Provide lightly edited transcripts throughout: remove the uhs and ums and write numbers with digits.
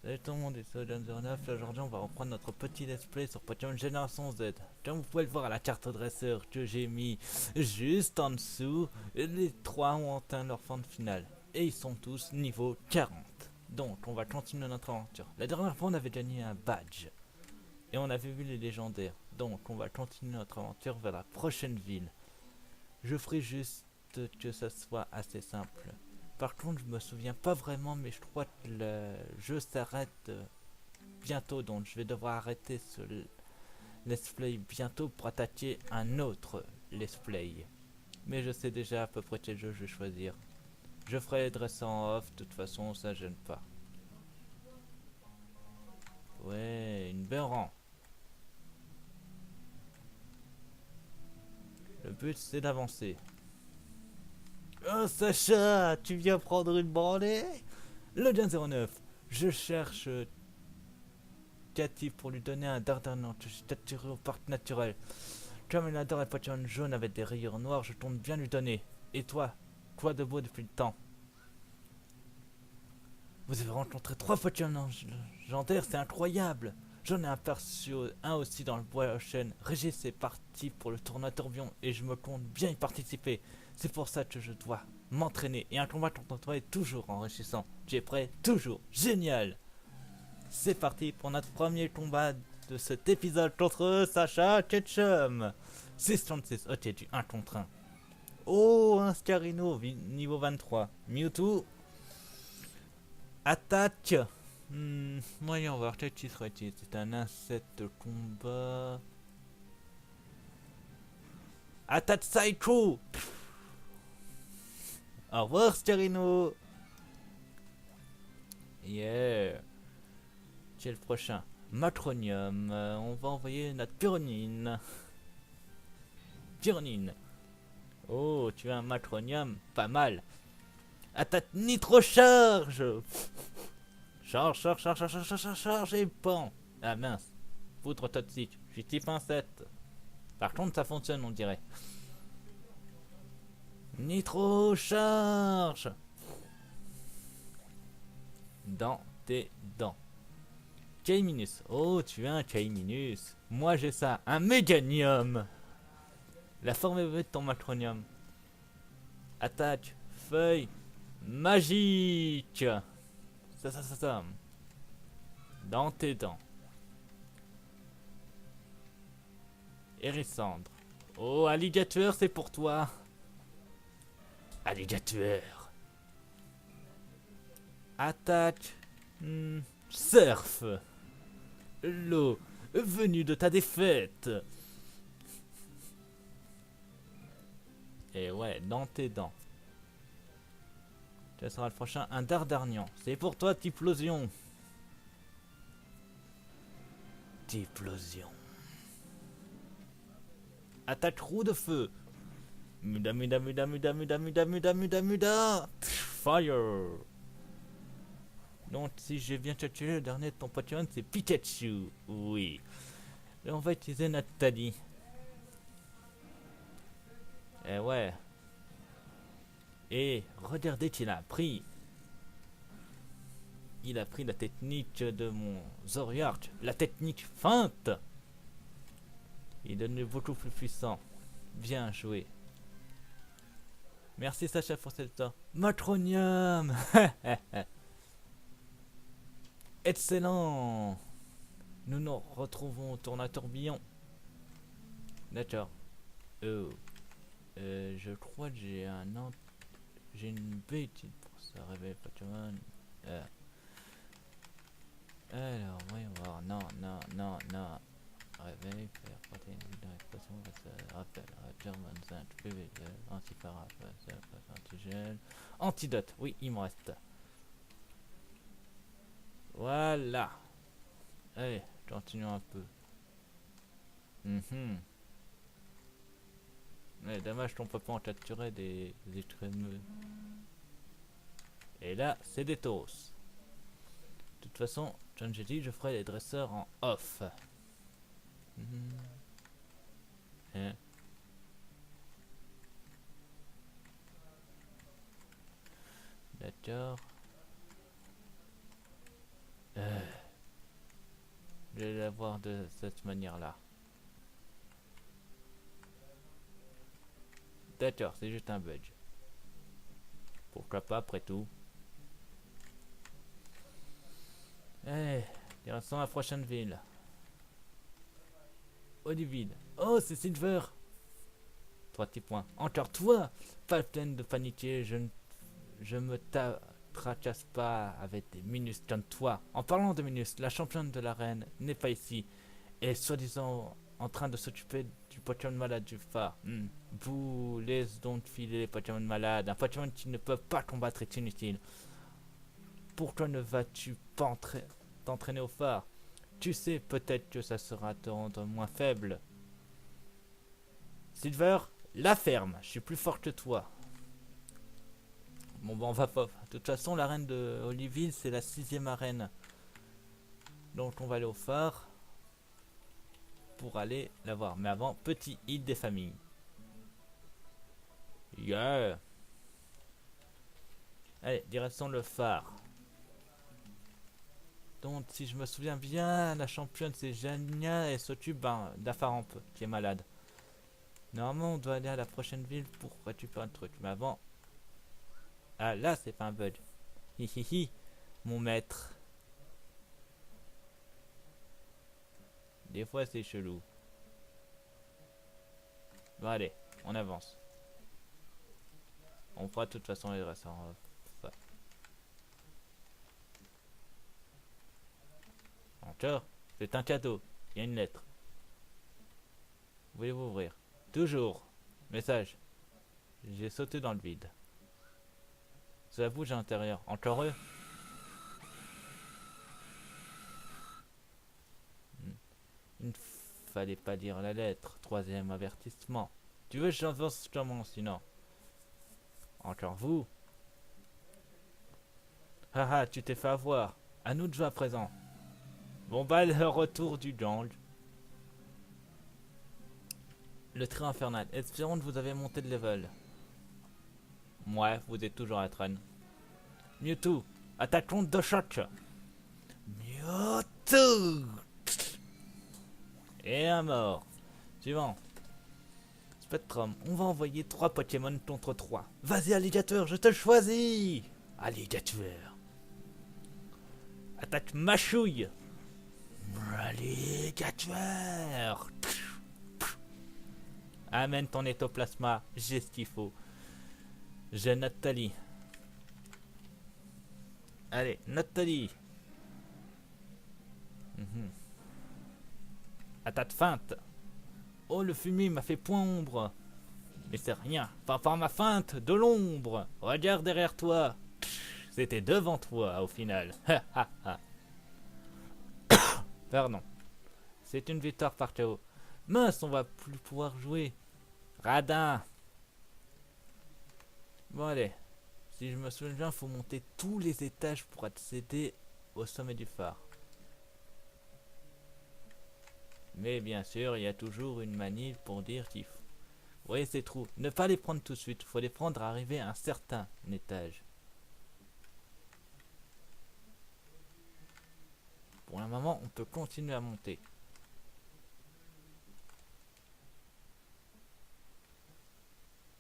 Salut tout le monde, ici John09. Aujourd'hui, on va reprendre notre petit let's play sur Pokémon Génération Z. Comme vous pouvez le voir à la carte dresseur que j'ai mis juste en dessous, les trois ont atteint leur fin de finale. Et ils sont tous niveau 40. Donc, on va continuer notre aventure. La dernière fois, on avait gagné un badge. Et on avait vu les légendaires. Donc, on va continuer notre aventure vers la prochaine ville. Je ferai juste que ça soit assez simple. Par contre, je me souviens pas vraiment, mais je crois que le jeu s'arrête bientôt, donc je vais devoir arrêter ce let's play bientôt pour attaquer un autre let's play. Mais je sais déjà à peu près quel jeu je vais choisir. Je ferai les dresseurs en off, de toute façon, ça gêne pas. Ouais, une belle rang. Le but c'est d'avancer. Oh Sacha, tu viens prendre une branlée? Le Gen 09, je cherche Cathy pour lui donner un dardannant. Je suis attiré au parc naturel. Comme elle adore les Pokémon jaunes avec des rayures noires, je compte bien lui donner. Et toi, quoi de beau depuis le temps? Vous avez rencontré trois Pokémon légendaires, c'est incroyable. J'en ai aperçu un aussi dans le bois à chêne. Régis est parti pour le tournoi Tourbillon et je me compte bien y participer. C'est pour ça que je dois m'entraîner et un combat contre toi est toujours enrichissant. Tu es prêt? Toujours. Génial. C'est parti pour notre premier combat de cet épisode contre Sacha Ketchum. 636, ok, du 1 contre 1. Oh, un Scarino, niveau 23. Mewtwo. Attaque. Voyons voir, quel qui serait-il? C'est un insecte de combat. Attaque Psycho. Au revoir, Scarino. Yeah. Qui est le prochain? Matronium. On va envoyer notre Pyronine. Pyronine. Oh, tu as un Matronium. Pas mal. Attaque Nitro Charge. Charge, charge, charge, charge, charge, charge, charge et pan. Ah mince. Poutre toxique. Je suis type insecte. Par contre, ça fonctionne, on dirait. Nitro Charge. Dans tes dents. K-Minus. Oh, tu as un K-Minus. Moi, j'ai ça. Un Méganium. La forme évoluée de ton Matronium. Attaque. Feuille. Magique. Ça. Dans tes dents. Hérissandre. Oh, alligator, c'est pour toi. Alligator. Attaque. Surf. L'eau venue de ta défaite. Et ouais, dans tes dents. Ce sera le prochain, un Dardarnian. C'est pour toi, Typlosion. Typlosion. Attaque roue de feu. Muda. Fire. Donc, si j'ai bien cherché, le dernier de ton Pokémon, c'est Pikachu. Oui. Et on va utiliser notre Taddy. Eh ouais. Et regardez qu'il a appris. Il a pris la technique de mon Zoriark. La technique feinte. Il est devenu beaucoup plus puissant. Bien joué. Merci Sacha pour cette temps. Matronium. Excellent. Nous nous retrouvons au tournoi tourbillon. D'accord. Oh. Je crois que j'ai un an. J'ai une bêtise pour ça. Réveil Pokémon. Alors, voyons voir. Non. Réveil, faire protéine, expression, rappel, German 5, PV, antiparap, antigène, antidote. Oui, il me reste. Voilà. Allez, continuons un peu. Mais dommage qu'on peut pas en capturer des écrémeux. Et là, c'est des tauros. De toute façon, comme j'ai dit, je ferai les dresseurs en off. D'accord. de l'avoir de cette manière-là. D'accord, c'est juste un bug. Pourquoi pas après tout. Eh, direction la prochaine ville. Olivine. Oh, c'est Silver. 3 petits points. Encore toi. Pas pleine de paniquer, je me tracasse pas avec des minus comme toi. En parlant de minus, la championne de l'arène n'est pas ici. Elle est soi-disant en train de s'occuper du Pokémon malade du phare. Vous laisse donc filer les Pokémon malades. Un Pokémon qui ne peut pas combattre est inutile. Pourquoi ne vas-tu pas t'entraîner au phare? Tu sais, peut-être que ça sera te rendre moins faible. Silver, la ferme. Je suis plus fort que toi. Bon, on va pas. De toute façon, l'arène de Oliville, c'est la 6ème arène. Donc, on va aller au phare pour aller la voir. Mais avant, petit hit des familles. Yeah. Allez, direction le phare. Donc, si je me souviens bien, la championne c'est Jania et s'occupe d'Afaramp qui est malade. Normalement, on doit aller à la prochaine ville pour récupérer un truc. Mais avant. Ah, là, c'est pas un bug. Hihihi, mon maître. Des fois, c'est chelou. Bon, allez, on avance. On fera de toute façon les restes en. Encore, c'est un cadeau. Il y a une lettre. Voulez-vous ouvrir? Toujours. Message. J'ai sauté dans le vide. Ça bouge à l'intérieur. Encore eux? Il ne fallait pas lire la lettre. 3e avertissement. Tu veux que j'avance comment sinon? Encore vous? Haha, tu t'es fait avoir. À nous de jouer à présent. Bon bah le retour du gang. Le trio infernal. Espérons que vous avez monté de level. Ouais, vous êtes toujours à traîne. Mewtwo, attaquons de choc. Mewtwo. Et un mort. Suivant. Spectrum, on va envoyer 3 Pokémon contre 3. Vas-y alligator, je te choisis. Alligator. Attaque machouille. Alligator. Amène ton étoplasma, j'ai ce qu'il faut. J'ai Nathalie. Allez, Nathalie. Attaque feinte. Oh, le fumier m'a fait point ombre. Mais c'est rien. Pas par ma feinte de l'ombre. Regarde derrière toi. C'était devant toi au final. Pardon. C'est une victoire par KO. Mince, on va plus pouvoir jouer. Radin. Bon allez. Si je me souviens bien, il faut monter tous les étages pour accéder au sommet du phare. Mais bien sûr, il y a toujours une manip pour dire qu'il faut. Vous voyez ces trous, ne pas les prendre tout de suite, il faut les prendre à arriver à un certain étage. Pour un moment, on peut continuer à monter.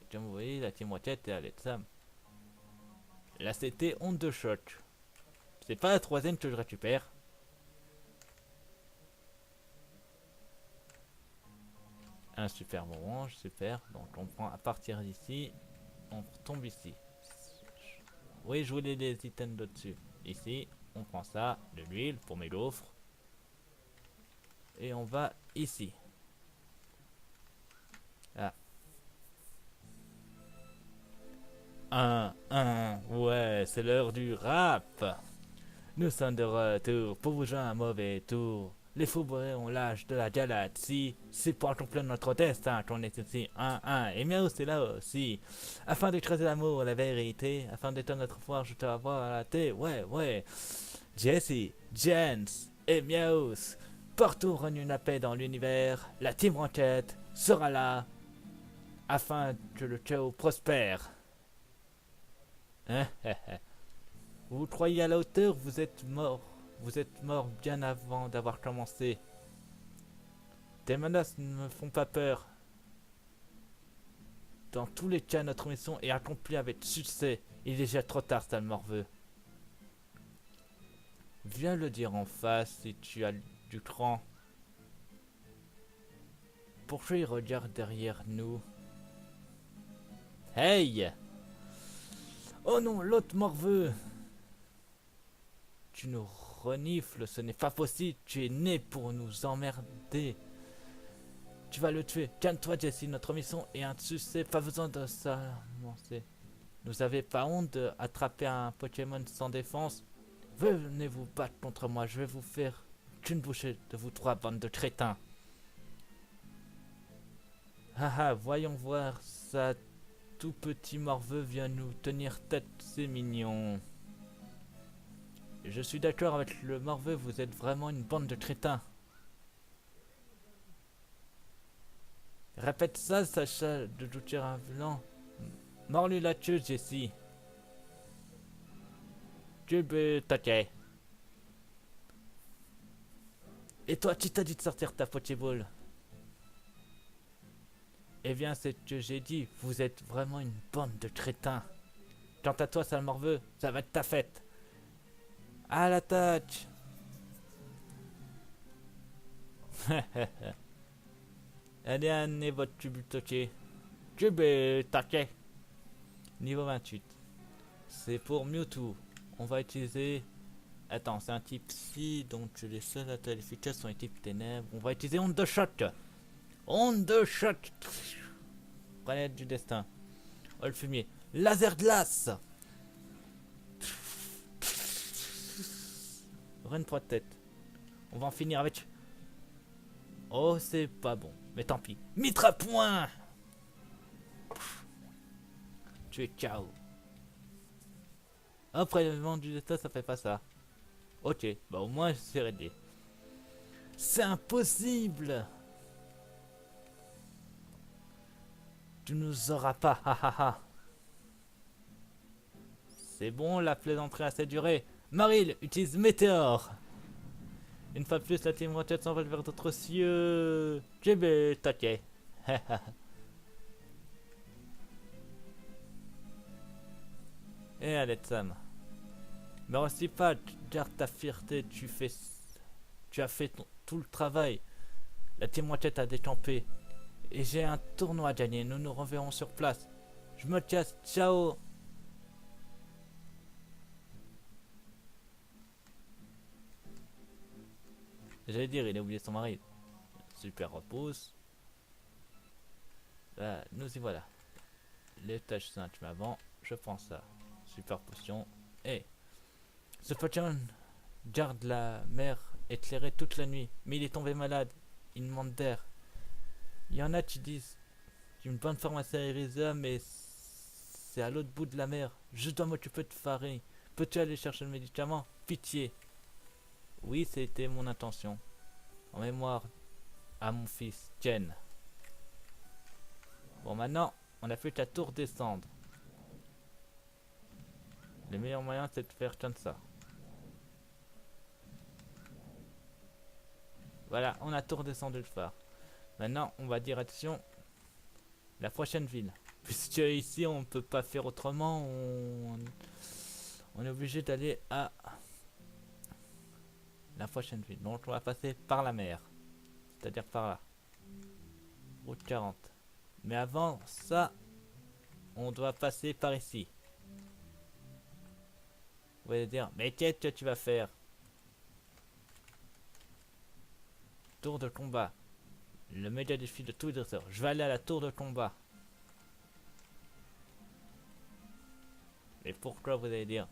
Et comme vous voyez, la Team Rocket est à l'aide Sam. Là, c'était onde de choc. C'est pas la 3ème que je récupère. Un super orange, super. Donc on prend à partir d'ici, on tombe ici. Oui, je voulais des items de-dessus. Ici, on prend ça, de l'huile pour mes gaufres. Et on va ici. Ah. Ouais, c'est l'heure du rap. Nous sommes de retour pour vous jouer un mauvais tour. Les fourberies ont l'âge de la galaxie. C'est pour accomplir notre destin qu'on est ici. Et Miaou, c'est là aussi. Afin d'écraser l'amour, la vérité. Afin d'éteindre notre foire, je te la vois à la tête. Ouais. Jesse, Jens et Miaus. Partout règne la paix dans l'univers. La Team Rocket sera là. Afin que le chaos prospère. Vous croyez à la hauteur, vous êtes mort. Vous êtes mort bien avant d'avoir commencé. Tes menaces ne me font pas peur. Dans tous les cas, notre mission est accomplie avec succès. Il est déjà trop tard, sale morveux. Viens le dire en face si tu as du cran. Pourquoi il regarde derrière nous? Hey! Oh non, l'autre morveux! Tu nous renifles, ce n'est pas possible. Tu es né pour nous emmerder. Tu vas le tuer. Calme-toi, Jesse. Notre mission est un succès. Pas besoin de ça. Vous avez pas honte d'attraper un Pokémon sans défense? Venez vous battre contre moi. Je vais vous faire qu'une bouchée de vous trois, bande de crétins. Haha, voyons voir. Ça tout petit morveux vient nous tenir tête. C'est mignon. Je suis d'accord avec le morveux. Vous êtes vraiment une bande de crétins. Répète ça, Sacha de Doutier Blanc. Mords-lui la queue, Jessie. Tu peux t'attaquer. Et toi, qui t'as dit de sortir ta Pokéball? Eh bien, c'est ce que j'ai dit. Vous êtes vraiment une bande de crétins. Quant à toi, sale morveux, ça va être ta fête. À l'attaque. Allez, amenez votre tubutoqué. Tubutoqué. Niveau 28. C'est pour Mewtwo. On va utiliser... Attends, c'est un type psy, donc les seuls attaques efficaces sont les types ténèbres. On va utiliser onde de choc. Onde de choc. Planète du destin. Oh, le fumier. Laser glace. Run 3 têtes. On va en finir avec... Oh, c'est pas bon. Mais tant pis. Mitra point. Tu es KO. Après le vent du destin, ça fait pas ça. Ok, bah au moins c'est réglé. C'est impossible. Tu nous auras pas, hahaha. C'est bon, la plaisanterie a assez duré. Maril utilise Météore. Une fois de plus, la Team Rocket s'envole vers d'autres cieux. GB, ok. Et allez, Sam. Mais aussi pas, garde ta fierté, tu as fait tout le travail. La Team Rocket a décampé. Et j'ai un tournoi à gagner, nous nous reverrons sur place. Je me casse, ciao. J'allais dire, il a oublié son mari. Super repousse. Là, nous y voilà. L'étage 5 m'avant, je prends ça. Super potion. Et ce Pokémon garde la mer éclairée toute la nuit. Mais il est tombé malade. Il manque d'air. Il y en a qui disent qu'une bonne pharmacie à Irisa, mais c'est à l'autre bout de la mer. Je dois m'occuper de Farid. Peux-tu aller chercher le médicament? Pitié. Oui, c'était mon intention. En mémoire à mon fils, Ken. Bon, maintenant, on n'a plus qu'à tout redescendre. Le meilleur moyen, c'est de faire comme ça. Voilà, on a tout redescendu le phare. Maintenant, on va direction la prochaine ville. Puisque ici, on ne peut pas faire autrement. On est obligé d'aller à la prochaine ville. Donc, on va passer par la mer. C'est-à-dire par là. Route 40. Mais avant ça, on doit passer par ici. Vous allez dire, mais qu'est-ce que tu vas faire? Tour de combat. Le méga défi de tous les dresseurs. Je vais aller à la tour de combat. Mais pourquoi, vous allez dire?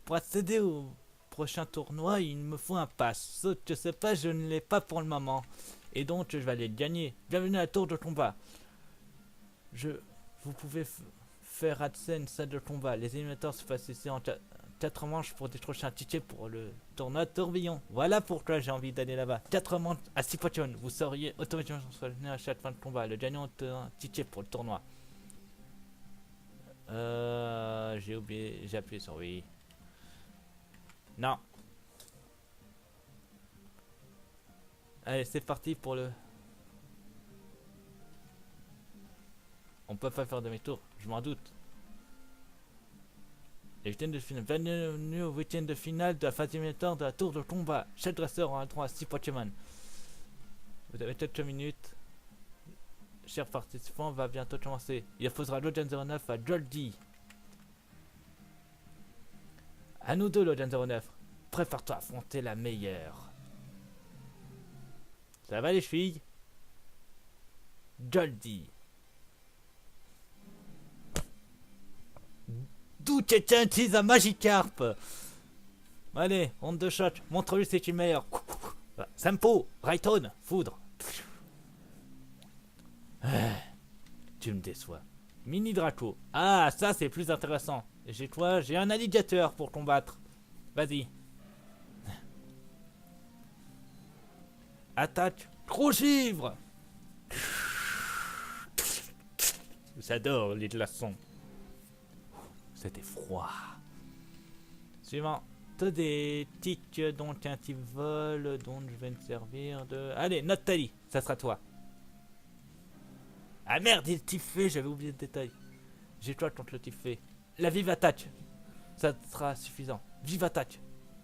Pour accéder au prochain tournoi, il me faut un pass. Sauf que ce pass, je ne l'ai pas pour le moment. Et donc, je vais aller le gagner. Bienvenue à la tour de combat. Vous pouvez faire accès à une salle de combat. Les éliminateurs se passent ici en 4 manches pour décrocher un ticket pour le tournoi tourbillon. Voilà pourquoi j'ai envie d'aller là-bas. 4 manches à 6 Pokémon. Vous seriez automatiquement sélectionné à chaque fin de combat. Le gagnant obtient un ticket pour le tournoi. J'ai oublié, j'ai appuyé sur oui. Non. Allez, c'est parti pour le... On peut pas faire demi-tour, je m'en doute. Les huitièmes de finale. Bienvenue au huitième de finale de la phase éliminatoire de la tour de combat. Chaque dresseur aura droit à 6 Pokémon. Vous avez quelques minutes. Chers participants, va bientôt commencer. Il opposera Logan 09 à Joldy. À nous deux, Logan 09. Prépare-toi à affronter la meilleure. Ça va les filles? Joldy. D'où quelqu'un utilise un Magikarp? Allez, honte de choc. Montre-lui c'est qui est meilleur. Sampo, Rayton, Foudre. Tu me déçois. Mini Draco. Ah, ça c'est plus intéressant. J'ai quoi? J'ai un alligator pour combattre. Vas-y. Attaque. Gros givre. J'adore les glaçons. C'était froid. Suivant. T'as des tics dont un type vol, dont je vais me servir de... Allez, Nathalie, ça sera toi. Ah merde, il tiffé, j'avais oublié le détail. J'ai quoi contre le tiffé? La vive attaque. Ça sera suffisant. Vive attaque.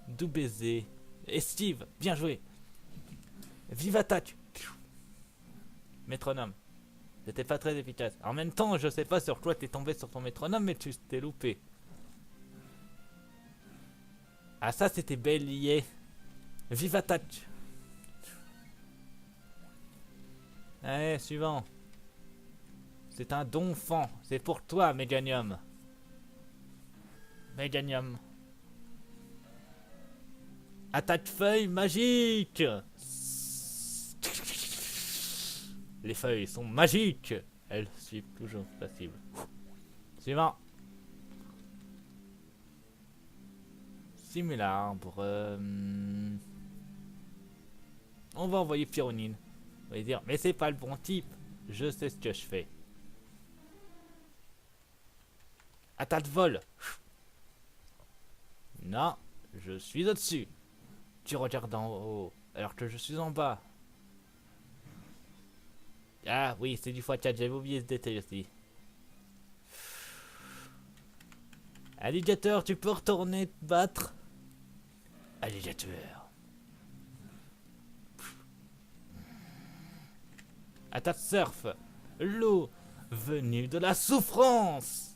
Doux baiser. Esquive, bien joué. Vive attaque. Métronome. C'était pas très efficace. En même temps, je sais pas sur quoi t'es tombé sur ton métronome, mais tu t'es loupé. Ah ça c'était bélier. Vive attaque. Allez, suivant. C'est un donfant. C'est pour toi, Méganium. Méganium. Attaque feuille magique. Les feuilles sont magiques. Elles suivent toujours la cible. Suivant. Simularbre. On va envoyer Pyronine. On va dire, mais c'est pas le bon type. Je sais ce que je fais. Attaque vol. Non, je suis au-dessus. Tu regardes en haut, alors que je suis en bas. Ah oui, c'est du x4, j'avais oublié ce détail aussi. Alligator, tu peux retourner te battre? Alligator. Attaque surf. L'eau venue de la souffrance.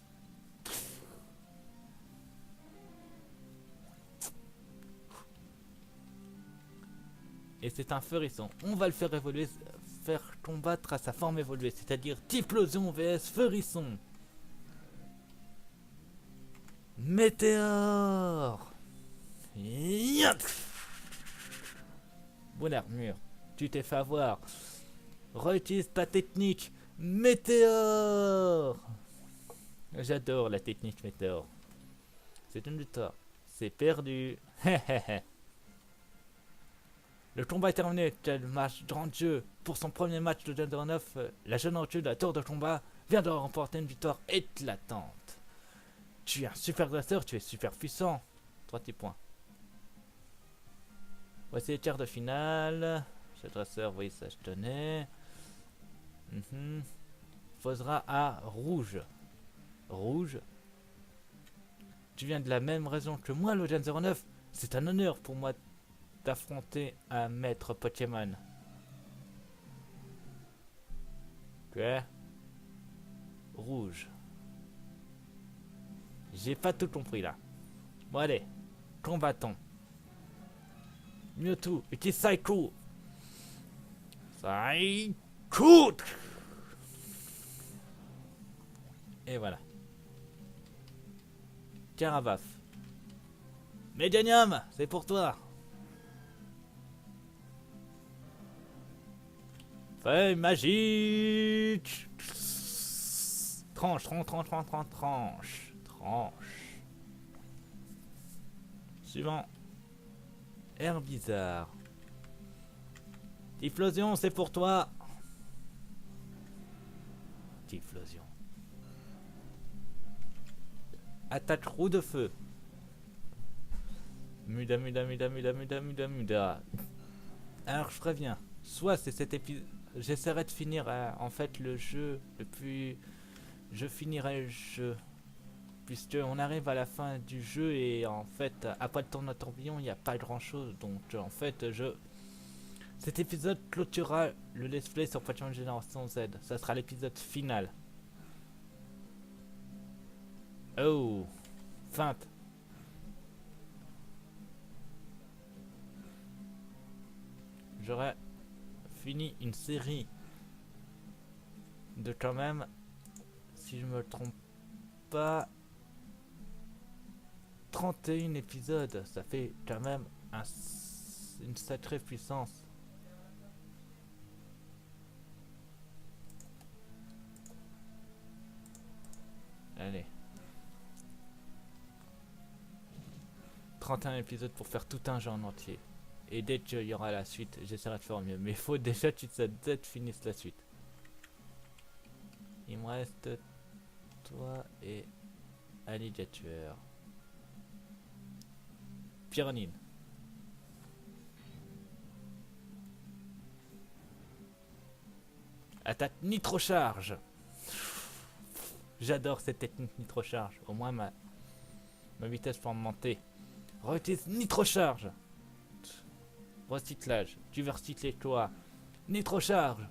Et c'est un Feurisson. On va le faire évoluer, faire combattre à sa forme évoluée, c'est-à-dire Typhlosion vs Feurisson. Météore. Bonne armure. Tu t'es fait avoir. Réutilise ta technique. Météore. J'adore la technique météore. C'est une victoire. C'est perdu. Le combat est terminé. Quel match grandiose. Pour son premier match de Gender 9, la jeune recrue de la tour de combat vient de remporter une victoire éclatante. Tu es un super dresseur, tu es super puissant. 3 petits points. Voici les quarts de finale. Ce dresseur, oui, ça je tenais. Faudra à rouge. Rouge. Tu viens de la même région que moi, Logan 09. C'est un honneur pour moi d'affronter un maître Pokémon. Quoi? Rouge. J'ai pas tout compris là. Bon allez, combattons. Mewtwo, utilise Psycho. Psycho. Et voilà. Caravaf. Méganium, c'est pour toi. Feuille magique. Tranche, tranche, tranche, tranche, tranche, tranche. Tranche. Suivant. Air bizarre. Typhlosion, c'est pour toi. Typhlosion. Attaque roue de feu. Muda, muda, muda, muda, muda, muda, muda. Alors je préviens, soit c'est cet épisode. J'essaierai de finir en fait le jeu le plus. Je finirai le jeu. Puisque on arrive à la fin du jeu et en fait, après le tournoi tourbillon, il n'y a pas grand chose. Donc en fait, cet épisode clôturera le let's play sur Pokémon Génération Z. Ça sera l'épisode final. Oh, feinte. J'aurais fini une série de quand même, si je me trompe pas, 31 épisodes. Ça fait quand même une sacrée puissance. Allez. 31 épisodes pour faire tout un jeu en entier. Et dès qu'il y aura la suite, j'essaierai de faire mieux. Mais il faut déjà que Z finisse la suite. Il me reste toi et Alligator. Pyronine. Attaque nitro-charge. J'adore cette technique nitro-charge. Au moins ma vitesse pour monter. Réutilise nitro-charge. Recyclage. Tu veux recycler toi. Nitro-charge.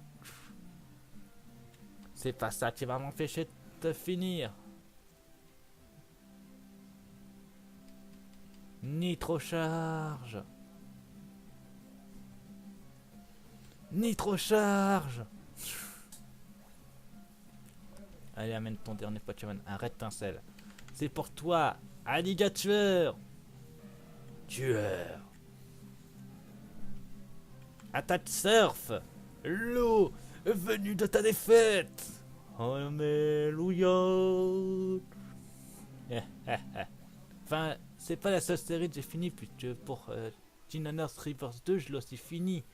C'est pas ça qui va m'empêcher de finir. Nitro-charge. Nitro-charge. Allez, amène ton dernier Pokémon. Arrête tincelle. C'est pour toi, Alligator. Tueur. Attaque surf. L'eau venue de ta défaite. Alléluia. Enfin, c'est pas la seule série que j'ai fini, puisque pour Xenoverse Rebirth 2, je l'ai aussi fini.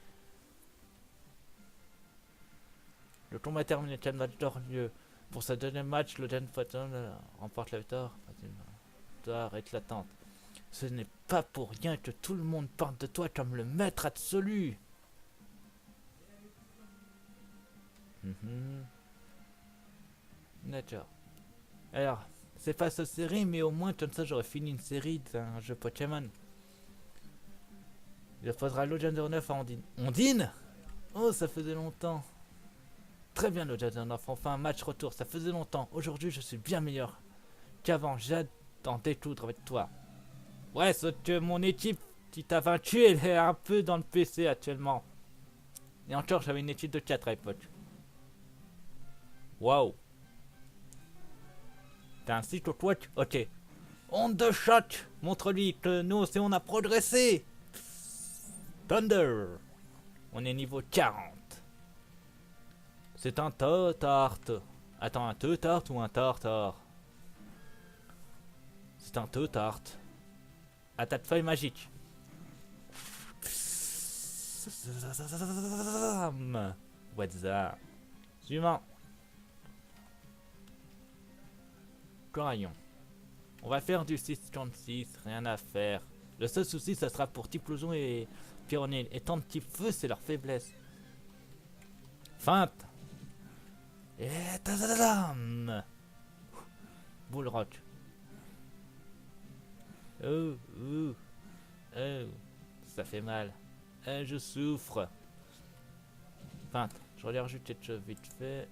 Le combat terminé, Chen va lieu. Pour ce deuxième match, le Gen Photon remporte la victoire. Victoire éclatante. Ce n'est pas pour rien que tout le monde parle de toi comme le maître absolu. D'accord. Alors, c'est pas cette série, mais au moins comme ça j'aurais fini une série d'un jeu Pokémon. Il faudra Legend 9 à Ondine. Ondine? Oh, ça faisait longtemps. Très bien, Legend 9, enfin un match retour, ça faisait longtemps. Aujourd'hui, je suis bien meilleur qu'avant. J'ai hâte d'en découdre avec toi. Ouais, sauf que mon équipe qui t'a vaincu, elle est un peu dans le PC actuellement. Et encore, j'avais une équipe de 4 à l'époque. Waouh. T'as un cycle au ok. Onde de choc. Montre-lui que nous aussi on a progressé. Thunder. On est niveau 40. C'est un tarte. Attends, un tarte ou un tartare? C'est un tarte. Attaque feuille magique. What's that? Suivant. Coraillon. On va faire du 636, rien à faire. Le seul souci, ça sera pour Typhlosion et Pyronil. Étant de type feu, c'est leur faiblesse. Feinte. Et tadadam. Bullrock. Oh, ça fait mal. Je souffre. Feinte. Je regarde juste quelque chose vite fait.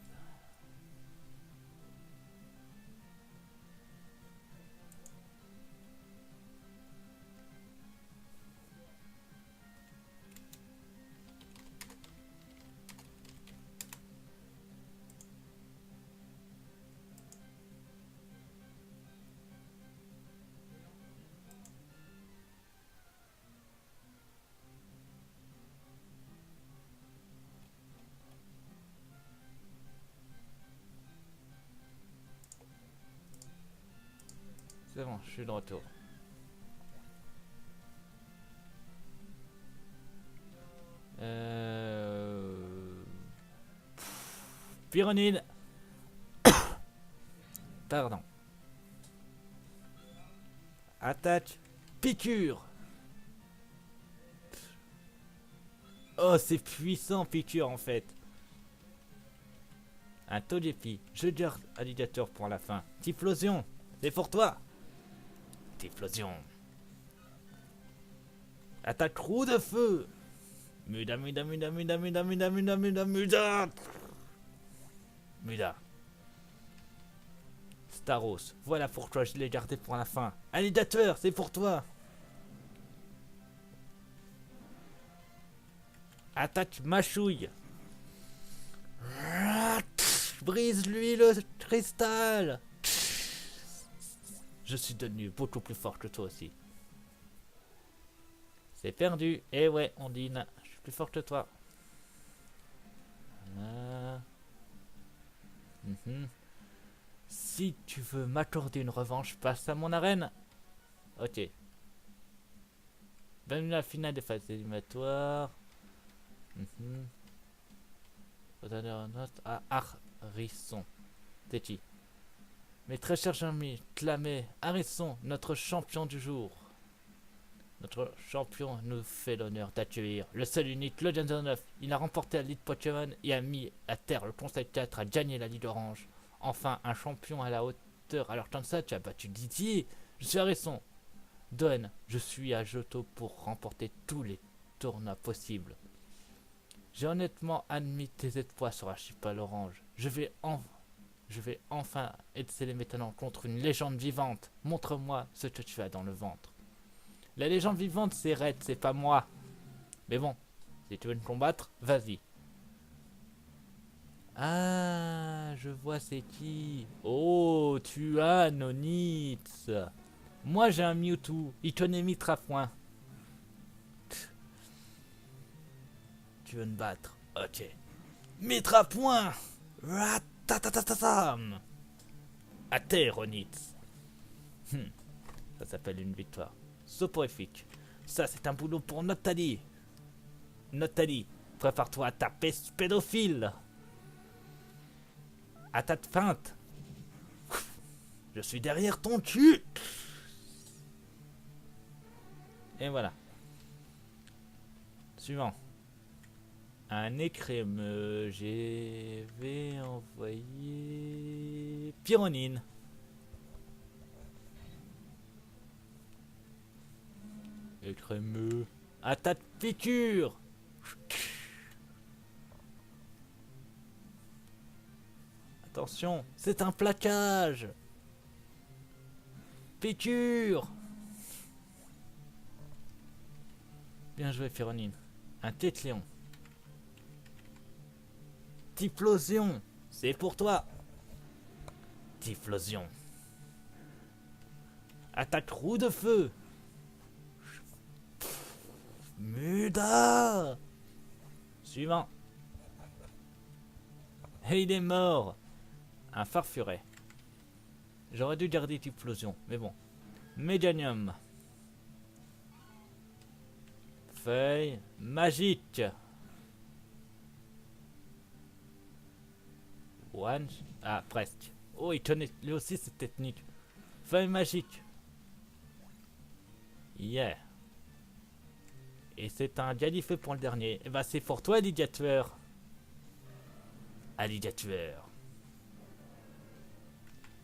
C'est bon, je suis de retour. Pyronide. Pardon. Attaque. Piqûre. Oh, c'est puissant, Picture, en fait. Un Togepi. Je garde alligator pour la fin. Typhlosion, c'est pour toi. Typhlosion. Attaque roue de feu. Muda, muda, muda, muda, muda, muda, muda, muda, muda. Muda. Staros, voilà pourquoi je l'ai gardé pour la fin. Alligator, c'est pour toi. Attaque mâchouille. Brise-lui le cristal. Je suis devenu beaucoup plus fort que toi aussi. C'est perdu. Eh ouais, Ondine, je suis plus fort que toi. Si tu veux m'accorder une revanche, passe à mon arène. Ok. Bienvenue à la finale des phases éliminatoires. À Harrison. Techi. Mes très chers amis, clamez Harrison, notre champion du jour. Notre champion nous fait l'honneur d'accueillir le seul unique le 9. Il a remporté la Ligue Pokémon et a mis à terre le Conseil 4 à gagner la Ligue Orange. Enfin, un champion à la hauteur. Alors comme ça, tu as battu Didier. Je suis Harrison. Don, je suis à Johto pour remporter tous les tournois possibles. J'ai honnêtement admis tes exploits sur Archipel Orange. Je vais enfin exceller maintenant contre une légende vivante. Montre-moi ce que tu as dans le ventre. La légende vivante, c'est Red, c'est pas moi. Mais bon, si tu veux me combattre, vas-y. Ah, je vois c'est qui. Oh, tu as Nonitz. Moi j'ai un Mewtwo, il tenait Mitra point. Tu veux me battre? Ok. Mitra point. Ratatatatam. À terre, Onitz. Ça s'appelle une victoire. Soporifique. Ça, c'est un boulot pour Notali. Notali, prépare-toi à taper ce pédophile. À ta feinte. Je suis derrière ton cul. Et voilà. Suivant. Un écrémeux. Je vais envoyer Pyronine. Écrémeux. À ta piqûre. Attention, c'est un plaquage. Piqûre. Bien joué, Féronine. Un tétléon. Typhlosion, c'est pour toi. Typhlosion. Attaque roue de feu. Muda. Suivant. Et il est mort. Un farfuret. J'aurais dû garder Typhlosion, mais bon. Médianium. Feuille magique. One. Ah, presque. Oh, il tenait lui aussi cette technique. Feuille magique. Yeah. Et c'est un Galifeu pour le dernier. Et bah c'est pour toi, alligator. Alligator.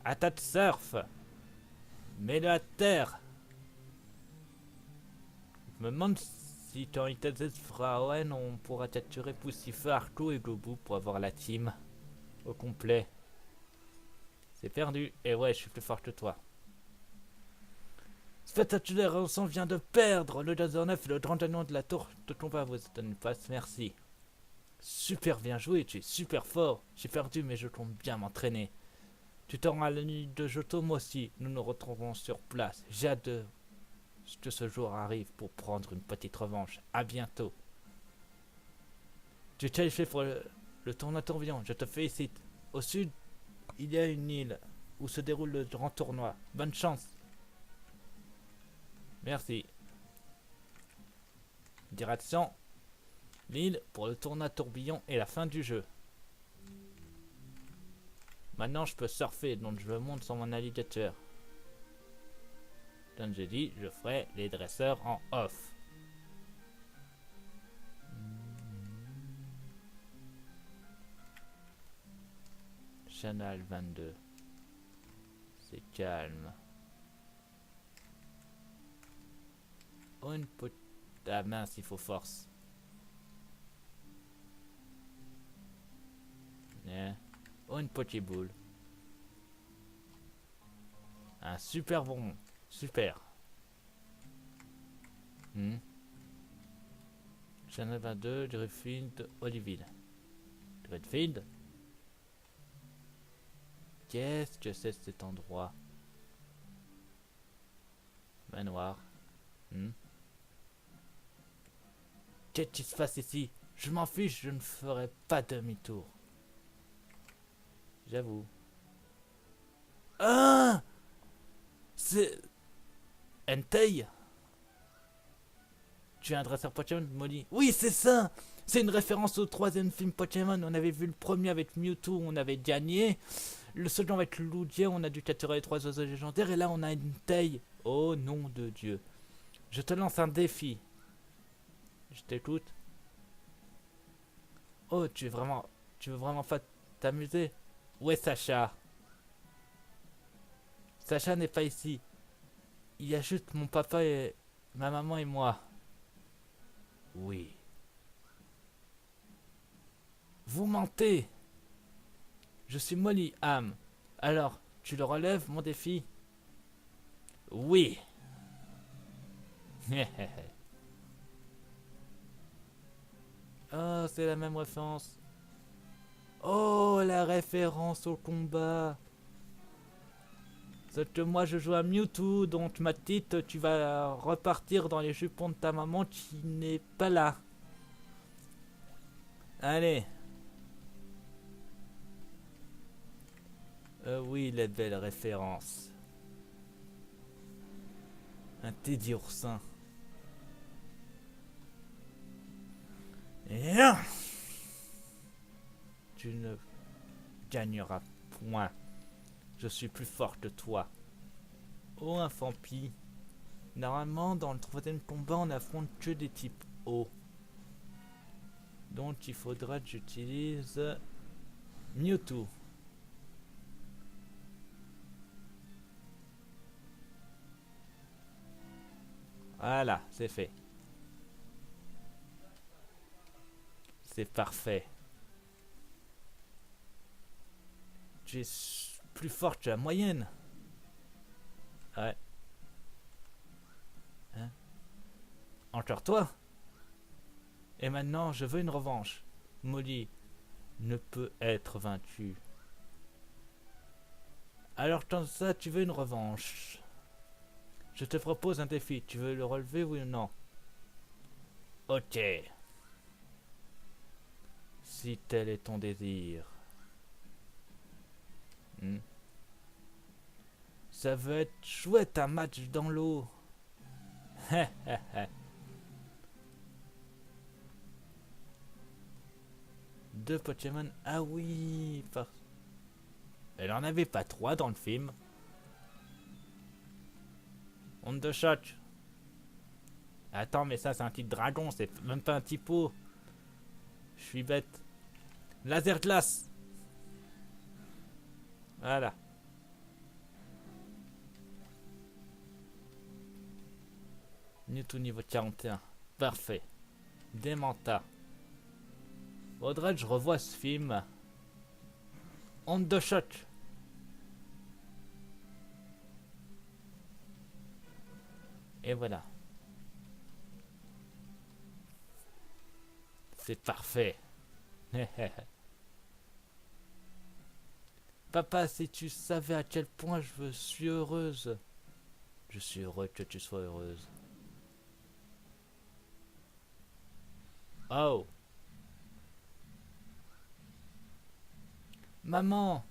Attaque surf. Mets-le à terre. Je me demande si dans Itazes Frauen on pourra capturer Poussifeu, Arco et Gobu pour avoir la team au complet. C'est perdu. Et ouais, je suis plus fort que toi. Spectaculaire, on vient de perdre le 9 et le grand gagnant de la tour de combat vous donne passe, merci. Super bien joué, tu es super fort. J'ai perdu mais je compte bien m'entraîner. Tu te rends à la nuit de Johto, moi aussi. Nous nous retrouvons sur place. J'ai hâte que ce jour arrive pour prendre une petite revanche. À bientôt. Tu es qualifié pour le tournoi tourbillon, je te félicite. Au sud, il y a une île où se déroule le grand tournoi. Bonne chance. Merci. Direction l'île pour le tournoi tourbillon et la fin du jeu. Maintenant je peux surfer, donc je monte sur mon alligator. Comme j'ai dit, je ferai les dresseurs en off. Canal 22. C'est calme. Oh, une pot... Ah mince, il faut force. Oh, une petite boule. Un super bon. Super. Channel 22, Driffield, Olivier. Driffield. Qu'est-ce que c'est cet endroit? Manoir. Qu'est-ce qui se passe ici? Je m'en fiche, je ne ferai pas demi-tour. J'avoue. Ah! C'est... Entei? Tu es un dresseur Pokémon, Molly? Oui, c'est ça! C'est une référence au troisième film Pokémon. On avait vu le premier avec Mewtwo, on avait gagné. Le second avec Lugia, on a dû capturer les 3 oiseaux légendaires. Et là, on a une taille. Oh nom de Dieu. Je te lance un défi. Je t'écoute. Oh, tu veux vraiment pas t'amuser? Où est Sacha? Sacha n'est pas ici. Il y a juste mon papa et ma maman et moi. Oui. Vous mentez. Je suis Molly Ham. Alors, tu le relèves, mon défi? Oui. Oh, c'est la même référence. Oh, la référence au combat. Sauf que moi, je joue à Mewtwo, donc ma petite, tu vas repartir dans les jupons de ta maman qui n'est pas là. Allez. Oui, les belles références. Un Teddy oursin. Et là, tu ne gagneras point. Je suis plus fort que toi. Oh, un Fampi. Normalement, dans le troisième combat, on affronte que des types eau. Donc, il faudra que j'utilise Mewtwo. Voilà, c'est fait. C'est parfait. Tu es plus fort que la moyenne. Ouais. Hein? Encore toi? Et maintenant, je veux une revanche. Molly ne peut être vaincu. Alors, comme ça, tu veux une revanche. Je te propose un défi. Tu veux le relever, oui ou non? Ok. Si tel est ton désir. Ça veut être chouette un match dans l'eau. Deux Pokémon. Ah oui. Elle en avait pas 3 dans le film. Onde de choc. Attends, mais ça c'est un petit dragon, c'est même pas un typo. Je suis bête. Laser glace. Voilà. Mewtwo niveau 41. Parfait. Démenta. Faudrait que je revoie ce film. Onde de choc. Et voilà. C'est parfait. Papa, si tu savais à quel point je suis heureuse. Je suis heureux que tu sois heureuse. Oh. Maman.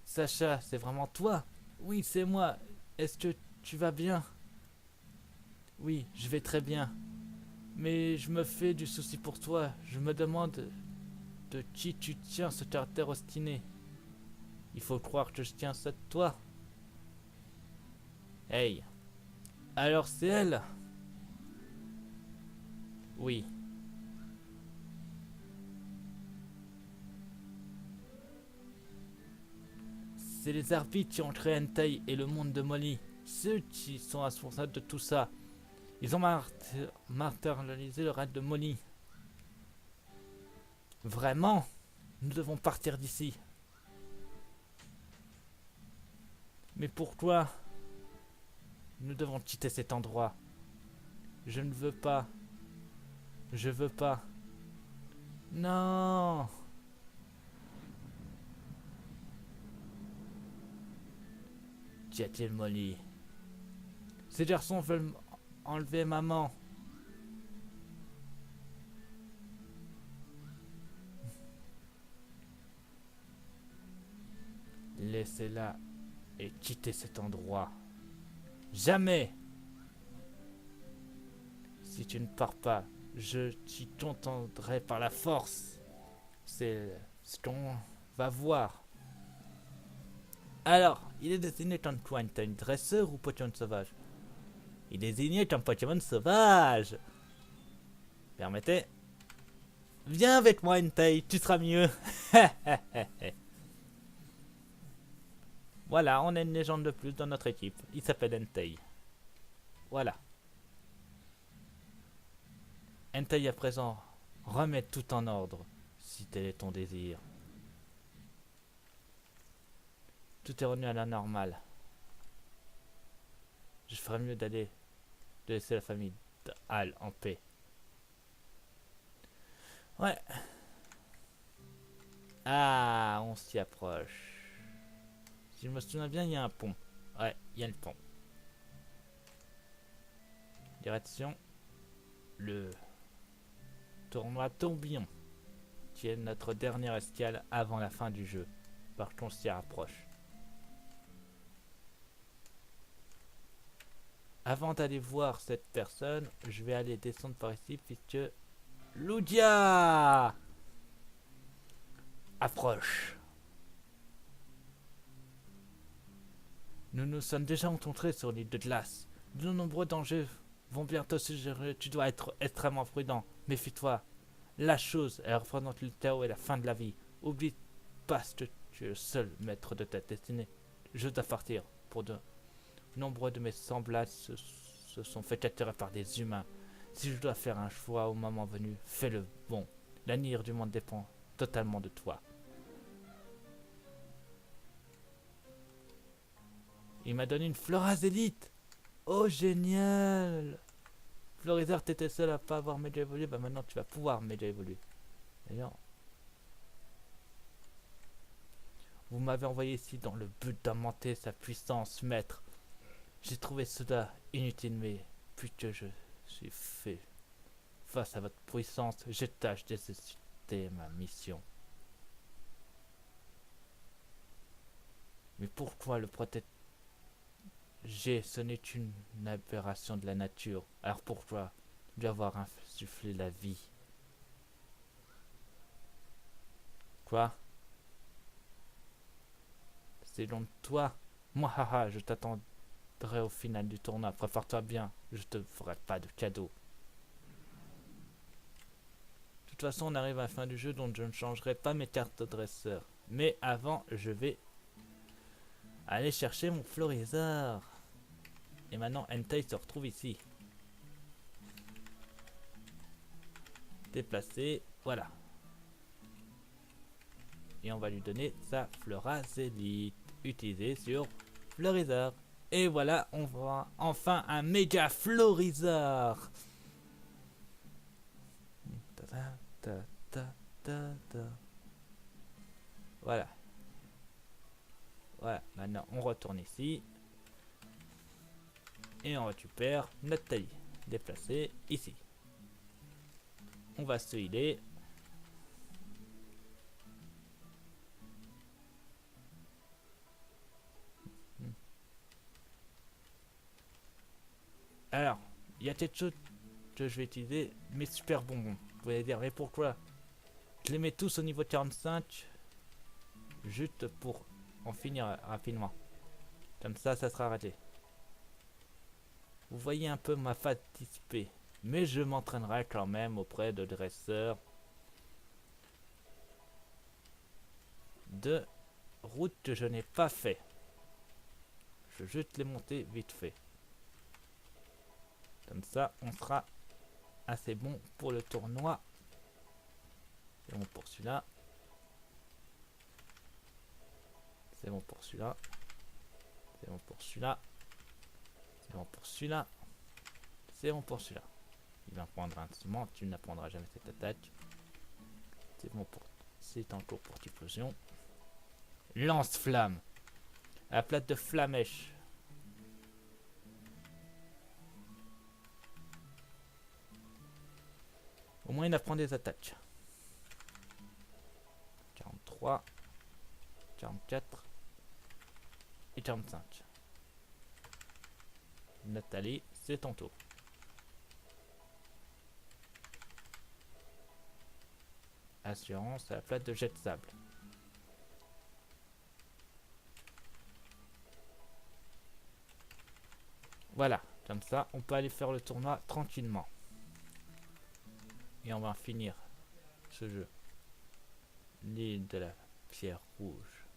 Sacha, c'est vraiment toi? Oui, c'est moi. Est-ce que tu vas bien? Oui, je vais très bien. Mais je me fais du souci pour toi. Je me demande de qui tu tiens ce caractère obstiné. Il faut croire que je tiens ça de toi. Hey. Alors c'est elle? Oui. C'est les arbitres qui ont créé Entei et le monde de Molly. Ceux qui sont responsables de tout ça. Ils ont martyrisé le rêve de Molly. Vraiment? Nous devons partir d'ici. Mais pourquoi? Nous devons quitter cet endroit. Je ne veux pas. Je veux pas. Non. Qu'y a-t-il, Molly? Ces garçons veulent enlever maman. Laissez-la et quittez cet endroit. Jamais! Si tu ne pars pas, je t'y contendrai par la force. C'est ce qu'on va voir. Alors, il est désigné comme quoi? T'as une dresseur ou Pokémon sauvage? Il est désigné comme Pokémon sauvage. Permettez. Viens avec moi, Entei, tu seras mieux. Voilà, on a une légende de plus dans notre équipe. Il s'appelle Entei. Voilà. Entei à présent, remets tout en ordre, si tel est ton désir. Tout est revenu à la normale. Je ferais mieux de laisser la famille de Hal en paix. Ouais. Ah, on s'y approche. Si je me souviens bien, il y a un pont. Ouais, il y a le pont. Direction le tournoi tourbillon, qui est notre dernière escale avant la fin du jeu. Par contre, on s'y rapproche. Avant d'aller voir cette personne, je vais aller descendre par ici puisque Lugia approche. Nous nous sommes déjà rencontrés sur l'île de glace. De nombreux dangers vont bientôt se gérer. Tu dois être extrêmement prudent. Méfie-toi. La chose, elle représente le chaos et la fin de la vie. Oublie pas que tu es le seul maître de ta destinée. Je dois partir. Pour de nombreux de mes semblables se sont fait capturer par des humains. Si je dois faire un choix au moment venu, fais-le bon. L'avenir du monde dépend totalement de toi. Il m'a donné une Florazélite. Oh, génial. Florizard, t'étais seul à pas avoir Mega évolué. Bah maintenant, tu vas pouvoir Mega évoluer. D'ailleurs, vous m'avez envoyé ici dans le but d'augmenter sa puissance, maître. J'ai trouvé cela inutile, mais puisque je suis fait face à votre puissance, je tâche d'exécuter ma mission. Mais pourquoi le protéger? Ce n'est qu'une aberration de la nature. Alors pourquoi lui avoir insufflé la vie? Quoi? C'est long de toi? Moi, haha, je t'attendrai au final du tournoi. Prépare-toi bien, je te ferai pas de cadeau. De toute façon, on arrive à la fin du jeu, donc je ne changerai pas mes cartes de dresseur. Mais avant, je vais aller chercher mon Florizard. Et maintenant, Entei se retrouve ici. Déplacer, voilà. Et on va lui donner sa Florazélite. Utilisée sur Florizard. Et voilà, on voit enfin un méga Florizard. Voilà. Voilà, maintenant on retourne ici. Et on récupère notre taille. Déplacer ici. On va se healer. Alors, il y a quelque chose que je vais utiliser, mes super bonbons. Vous allez dire, mais pourquoi? Je les mets tous au niveau 45, juste pour en finir rapidement. Comme ça sera arrêté. Vous voyez un peu ma fatigue, mais je m'entraînerai quand même auprès de dresseurs de routes que je n'ai pas fait. Je vais juste les monter vite fait. Comme ça, on sera assez bon pour le tournoi. C'est bon pour celui-là. C'est bon pour celui-là. C'est bon pour celui-là. C'est bon pour celui-là. C'est bon pour celui-là. Il va prendre un instrument. Tu n'apprendras jamais cette attaque. C'est bon pour... C'est en cours pour explosion. Lance-flamme. À la plate de flamèche. Au moins il apprend des attaques. 43, 44 et 45. Nathalie, c'est ton tour. Assurance à la plate de jet de sable. Voilà, comme ça on peut aller faire le tournoi tranquillement. Et on va finir ce jeu. L'île de la pierre rouge.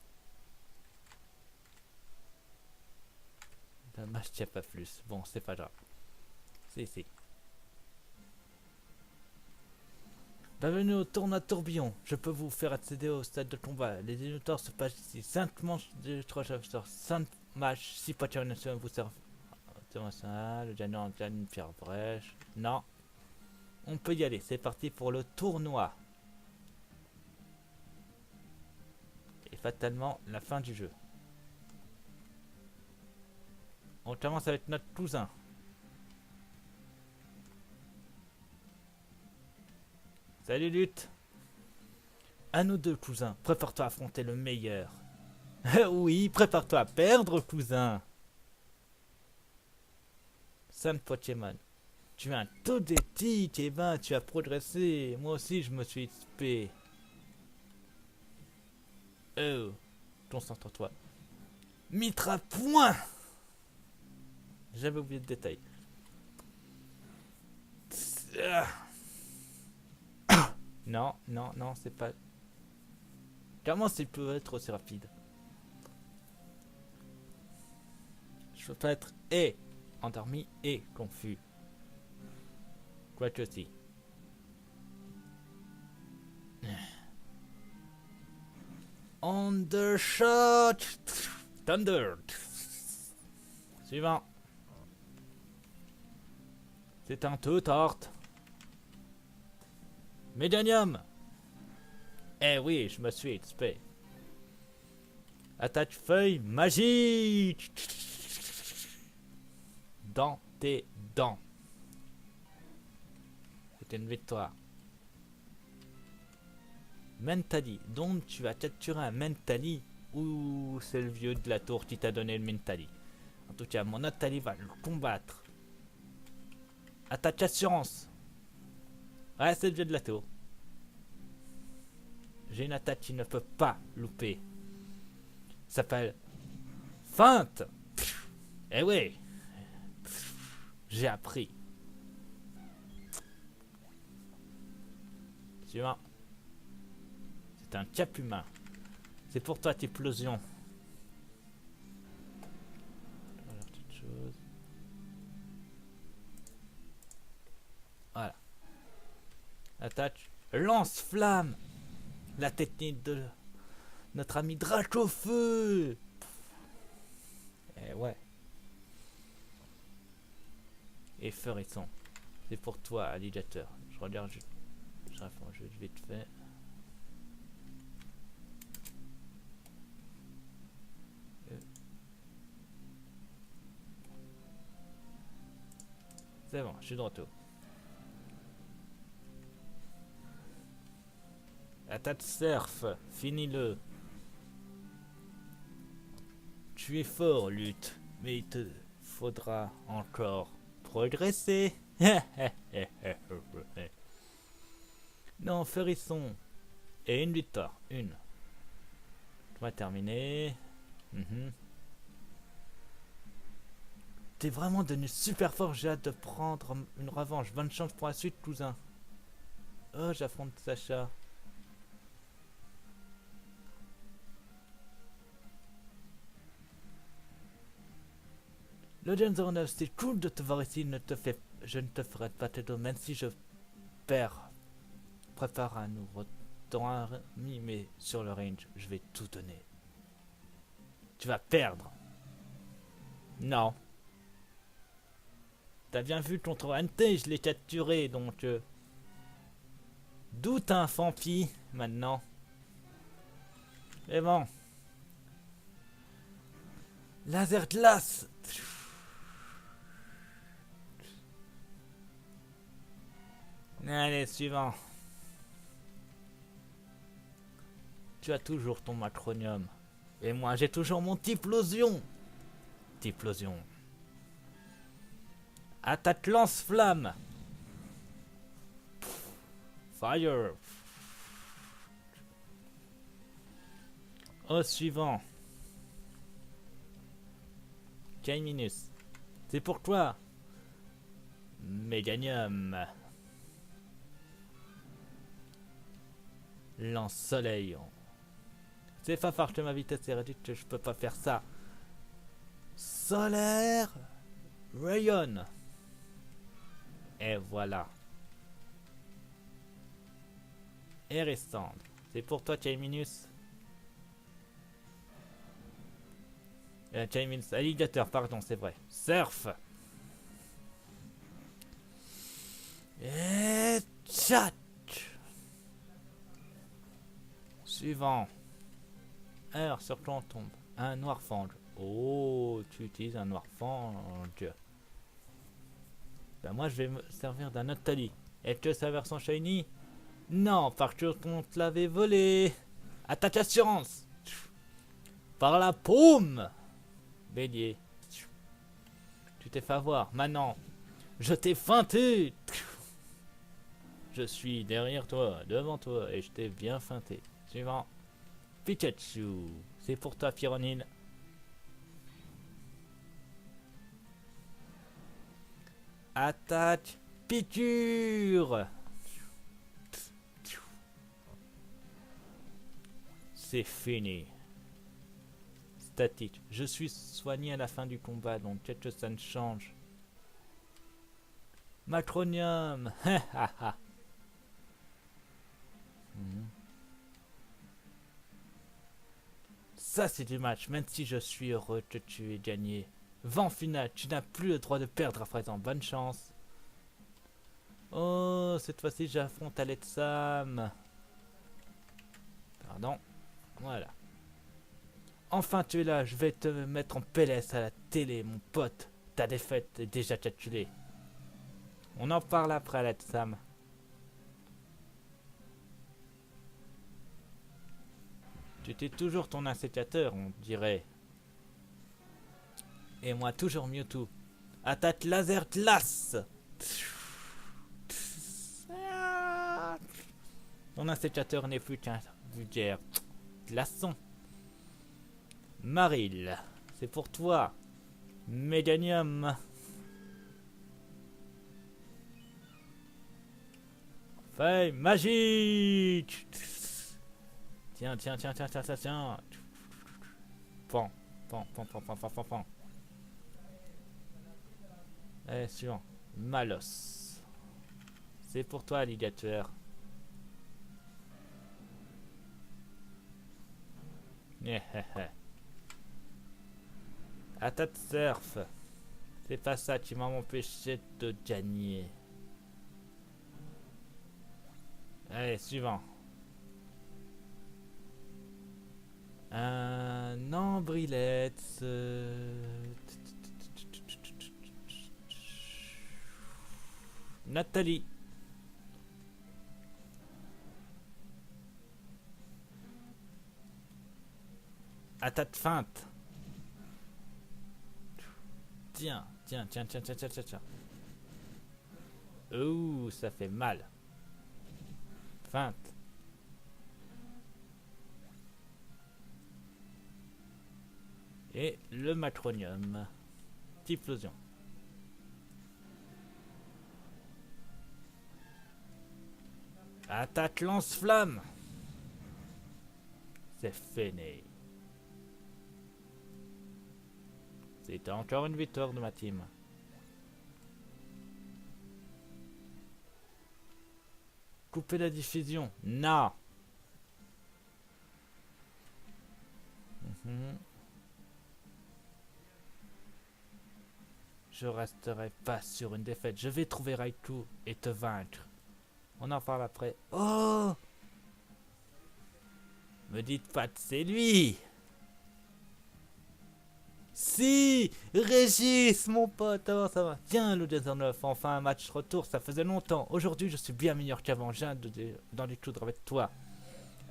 Dommage qu'il n'y a pas plus. Bon, c'est pas grave. C'est ici. Bienvenue au tournoi tourbillon. Je peux vous faire accéder au stade de combat. Les éliminatoires se passent ici. 5 manches de 3 chasseurs. 5 matchs. 6 pointeurs nationaux vous servent. Le gagnant gagne une pierre brèche. Non. On peut y aller. C'est parti pour le tournoi. Et fatalement, la fin du jeu. On commence avec notre cousin. Salut Lutte. À nous deux, cousin. Prépare-toi à affronter le meilleur. Oui, prépare-toi à perdre, cousin. San Pokémon. Tu es un Togetic, et ben tu as progressé. Moi aussi je me suis XP. Oh, concentre-toi. Mitra point. J'avais oublié le détail. Non, non, non, c'est pas... Comment s'il peut être aussi rapide? Je peux pas être et endormi et confus. Quoique si. Undershot. Thunder. Suivant. C'est un tout torte. Médianium. Eh oui, je me suis XP. Attaque feuille magique. Dans tes dents. C'était une victoire. Mentali. Donc tu as capturé un Mentali. Ou c'est le vieux de la tour qui t'a donné le Mentali. En tout cas, mon Nathalie va le combattre. Attaque assurance. Ouais, c'est le vieux de la tour. J'ai une attaque qui ne peut pas louper. Ça s'appelle feinte. Eh oui. J'ai appris. Suivant. C'est un cap humain. C'est pour toi, explosion. Voilà. Attaque. Lance-flamme. La technique de notre ami Dracofeu. Eh ouais. Et Furisson. C'est pour toi, alligator. Je regarde. Je réponds juste vite fait. C'est bon, je suis de retour. Attaque surf, finis-le. Tu es fort, Lutte, mais il te faudra encore progresser. Non, Furisson. Et une victoire, une. On va terminer. T'es vraiment devenu super fort, j'ai hâte de prendre une revanche. Bonne chance pour la suite, cousin. Oh, j'affronte Sacha. Le Gen 09, c'est cool de te voir ici. Je ne te ferai pas tes dos, même si je perds. Prépare à nous retourner, mais sur le range, je vais tout donner. Tu vas perdre. Non. T'as bien vu contre Ante, je l'ai capturé, donc... D'où t'as un Fampi, maintenant. Mais bon. Laser glace. Allez, suivant. Tu as toujours ton macronium. Et moi, j'ai toujours mon Typhlosion. Typhlosion. Attaque lance-flamme. Fire. Au suivant. K-Minus. C'est pour toi. Méganium. Lance-soleil. C'est fafard que ma vitesse est réduite, que je peux pas faire ça. Solaire. Rayon. Et voilà. Et restante. C'est pour toi, K-Minus. K-Minus. Alligator, pardon, c'est vrai. Surf. Et chat. Suivant. Alors, sur quoi on tombe? Un noir fange. Oh, tu utilises un noir fange. Ben moi, je vais me servir d'un autre tali. Est-ce que sa version shiny? Non, parce qu'on te l'avait volé. Attaque assurance. Par la paume. Bélier. Tu t'es fait avoir. Maintenant, je t'ai feinté. Je suis derrière toi, devant toi, et je t'ai bien feinté. Suivant. Pikachu. C'est pour toi, Pyronil. Attaque. Piqûre. C'est fini. Statique. Je suis soigné à la fin du combat, donc peut-être que ça ne change. Macronium. Ça c'est du match, même si je suis heureux que tu aies gagné. Vent final, tu n'as plus le droit de perdre à présent. Bonne chance. Oh, cette fois-ci j'affronte Alexam. Pardon. Voilà. Enfin tu es là, je vais te mettre en PLS à la télé, mon pote. Ta défaite est déjà calculée. On en parle après, Alexam. Tu étais toujours ton insécateur, on dirait. Et moi, toujours Mewtwo. Attaque laser glace. Ton insécateur n'est plus qu'un vulgaire glaçon. Maril, c'est pour toi. Méganium. Feuille magique. Tiens. Pan. Allez, suivant. Malos. C'est pour toi, alligator. Attaque surf. C'est pas ça qui m'a empêché de gagner. Allez, suivant. Non, Brillette. Nathalie. Attaque feinte. Tiens. Ouh, ça fait mal. Feinte. Et le macronium. Typhlosion. Attaque lance-flamme. C'est fini. C'était encore une victoire de ma team. Couper la diffusion. Non. Je resterai pas sur une défaite. Je vais trouver Raikou et te vaincre. On en parle après. Oh! Me dites pas que c'est lui! Si! Régis, mon pote, oh, ça va. Tiens, le 9, enfin un match retour, ça faisait longtemps. Aujourd'hui, je suis bien meilleur qu'avant. J'ai hâte d'en découdre avec toi.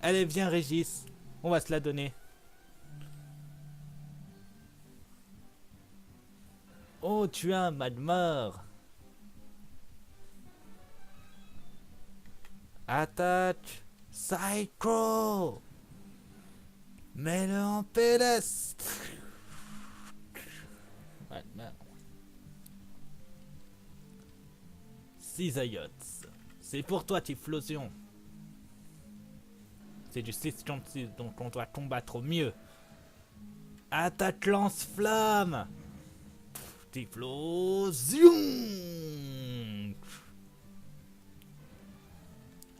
Allez, viens, Régis. On va se la donner. Oh, tu as un Magmar. Attaque. Psycho. Mets-le en PLS. Magmar. Cisayots. C'est pour toi, Typhlosion. C'est du 6 contre 6, donc on doit combattre au mieux. Attaque lance-flamme. Typhlosion.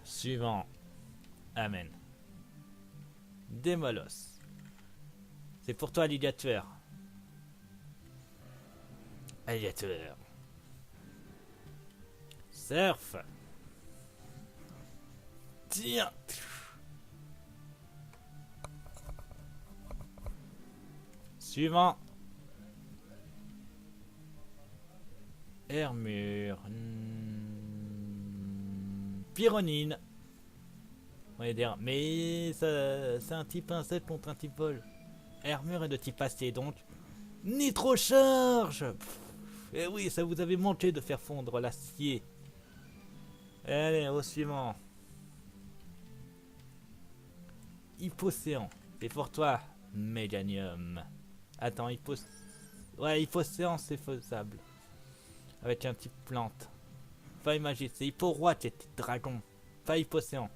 Suivant. Amen. Démolos. C'est pour toi, alligator. Alligator. Surf. Tiens. Suivant. Hermure. Pyronine. On va dire. Mais c'est un type insecte contre un type vol. Hermure est de type acier, donc. Nitro-charge. Et oui, ça vous avait manqué de faire fondre l'acier. Allez, au suivant. Hypocéan. C'est pour toi, Méganium. Attends, Ouais, Hypocéan, c'est faisable. Avec un type plante. Faille magique, c'est Hippo-roi qui est dragon. Pas Hypocéan.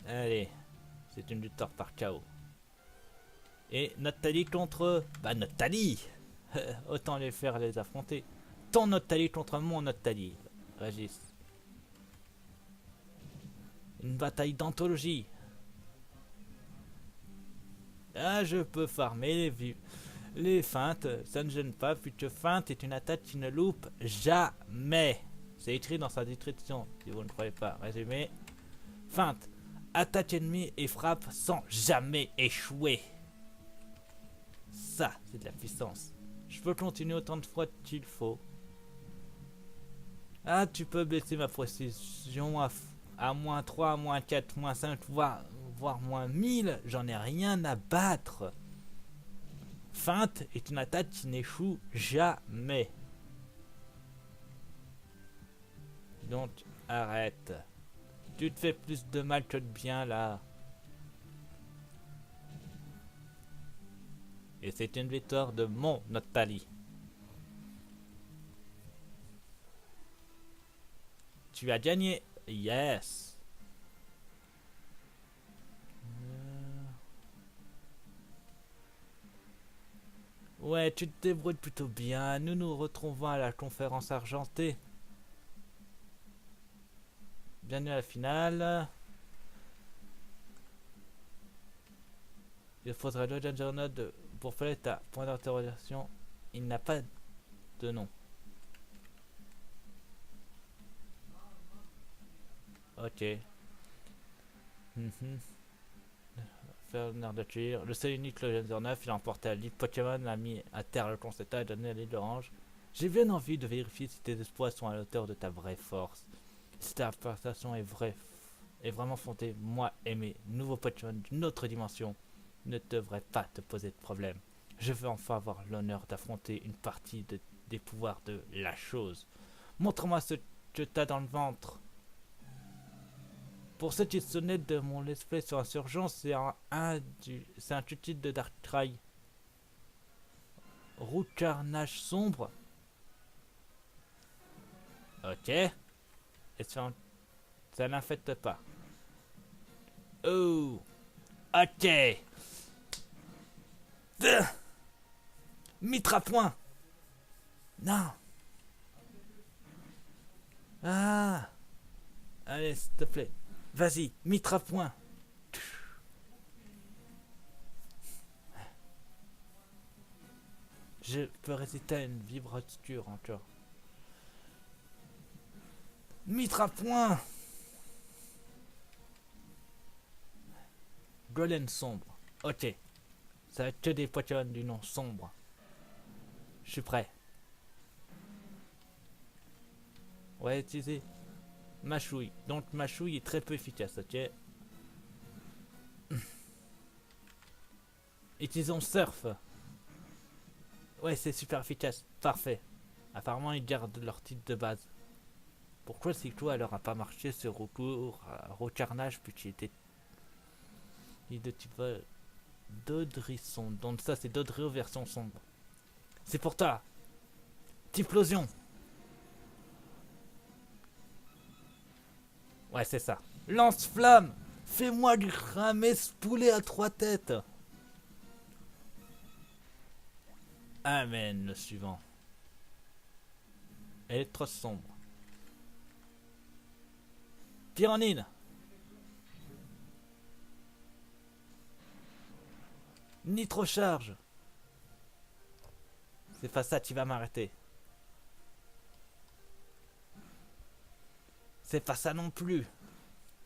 Allez. C'est une victoire par KO. Et Nathalie contre... Bah, Nathalie. Autant les faire les affronter. Ton Nathalie contre mon Nathalie. Régis. Une bataille d'anthologie. Ah, je peux farmer les feintes. Ça ne gêne pas, puisque feinte est une attaque qui ne loupe jamais. C'est écrit dans sa description, si vous ne croyez pas. Résumé. Feinte. Attaque ennemie et frappe sans jamais échouer. Ça, c'est de la puissance. Je peux continuer autant de fois qu'il faut. Ah, tu peux baisser ma précision à moins 3, moins 4, moins 5, voire moins 1000. J'en ai rien à battre. Feinte est une attaque qui n'échoue jamais. Donc, arrête. Tu te fais plus de mal que de bien, là. Et c'est une victoire de mon Nathalie. Tu as gagné. Yes. Ouais, tu te débrouilles plutôt bien. Nous nous retrouvons à la conférence argentée. Bienvenue à la finale. Il faudrait le Juggernaut pour Paletta. Point d'interrogation. Il n'a pas de nom. Ok. Faire l'honneur de cuire. Le seul unique le Gen 9, il a emporté la Ligue Pokémon, a mis à terre le Concerta et donné la Ligue Orange. J'ai bien envie de vérifier si tes espoirs sont à la hauteur de ta vraie force. Si ta prestation est vraiment fondée, moi et mes nouveaux Pokémon d'une autre dimension ne devrait pas te poser de problème. Je veux enfin avoir l'honneur d'affronter une partie des pouvoirs de la chose. Montre-moi ce que t'as dans le ventre. Pour ceux qui se souviennent de mon let's play sur Insurgence, c'est un tutoriel de Darkrai. Roux carnage sombre. Ok. Et ça n'affecte pas. Oh. Ok. Mitre à point. Non. Ah. Allez, s'il te plaît. Vas-y, mitre à point. Je peux résister à une vibrature encore. Mitre à point. Golem sombre. Ok. Ça va être que des Pokémon du nom sombre. Je suis prêt. On va utiliser Machouille. Donc Machouille est très peu efficace, ok. Utilisons Surf. Ouais, c'est super efficace. Parfait. Apparemment, ils gardent leur titre de base. Pourquoi Cyclo alors a pas marché ce recours à Rocarnage puisqu'il était... Il est de type Dodrisson. Donc ça, c'est Dodrio version sombre. C'est pour toi. Typlosion. Ouais, c'est ça. Lance-flamme. Fais-moi cramer ce poulet à 3 têtes. Amen, le suivant. Elle est trop sombre. Tyrannide. Nitrocharge. C'est pas ça, tu vas m'arrêter. C'est pas ça non plus.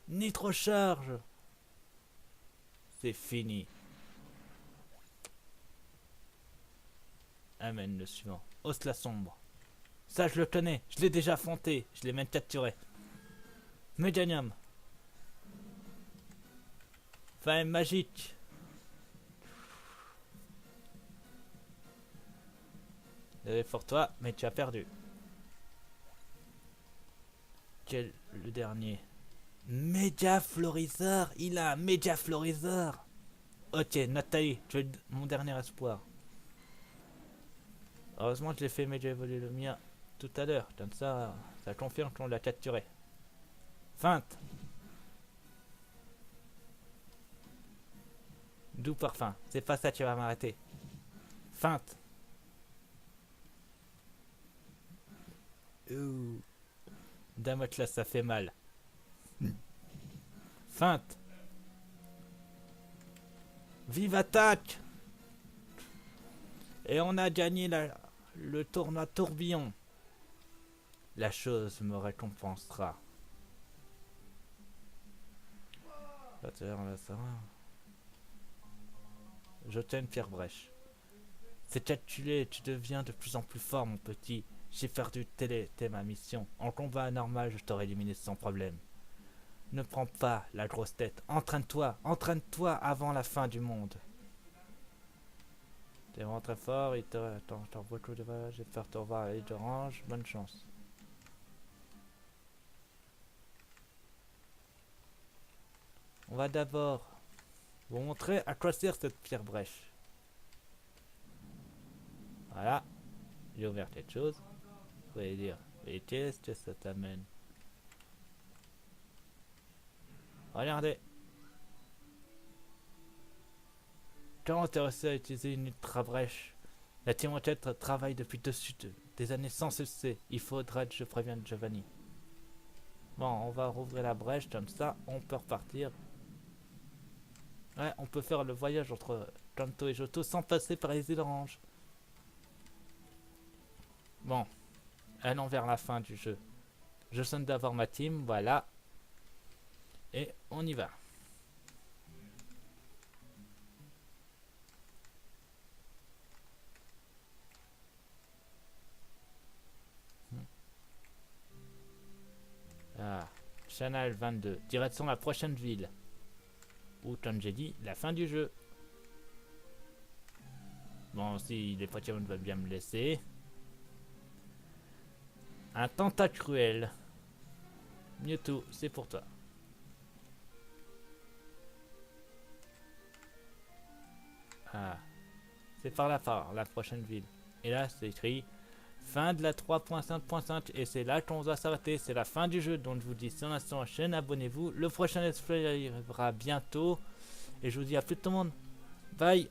Nitrocharge. C'est fini. Amen, le suivant. Os la sombre. Ça, je le connais. Je l'ai déjà affronté. Je l'ai même capturé. Méganium. Fin magique. Désolé pour toi, mais tu as perdu. Quel le dernier? Médiafloriseur. Il a un Médiafloriseur. Ok, Nathalie, tu es mon dernier espoir. Heureusement que je l'ai fait Média évoluer le mien tout à l'heure. Comme ça, ça confirme qu'on l'a capturé. Feinte. Doux parfum. C'est pas ça qui va m'arrêter. Feinte. Damoclès, ça fait mal. Feinte. Vive attaque. Et on a gagné le tournoi tourbillon. La chose me récompensera. Je t'ai une pierre brèche. C'est calculé, tu deviens de plus en plus fort, mon petit. J'ai perdu t'es ma mission. En combat normal, je t'aurais éliminé sans problème. Ne prends pas la grosse tête. Entraîne-toi avant la fin du monde. T'es vraiment très fort, il t'en beaucoup de voyages, j'ai peur de te revoir à l'île d'Orange. Bonne chance. On va d'abord vous montrer à quoi sert cette pierre brèche. Voilà. J'ai ouvert quelque chose. Vous pouvez dire, et qu'est-ce que ça t'amène? Regardez. Comment t'es réussi à utiliser une ultra brèche? La team Rocket travaille depuis des années sans succès. Il faudra que je prévienne Giovanni. Bon, on va rouvrir la brèche comme ça. On peut repartir. Ouais, on peut faire le voyage entre Kanto et Johto sans passer par les îles Orange. Bon. Allons vers la fin du jeu. Je sonne d'avoir ma team, voilà. Et on y va. Ah, Channel 22. Direction la prochaine ville. Ou comme j'ai dit, la fin du jeu. Bon, si les Pokémon veulent bien me laisser. Un Tentacruel. Mewtwo, c'est pour toi. Ah, c'est par la prochaine ville. Et là, c'est écrit fin de la 3.5.5 et c'est là qu'on va s'arrêter. C'est la fin du jeu. Donc je vous dis, si on instant la chaîne, abonnez-vous. Le prochain let's play arrivera bientôt. Et je vous dis à plus tout le monde. Bye.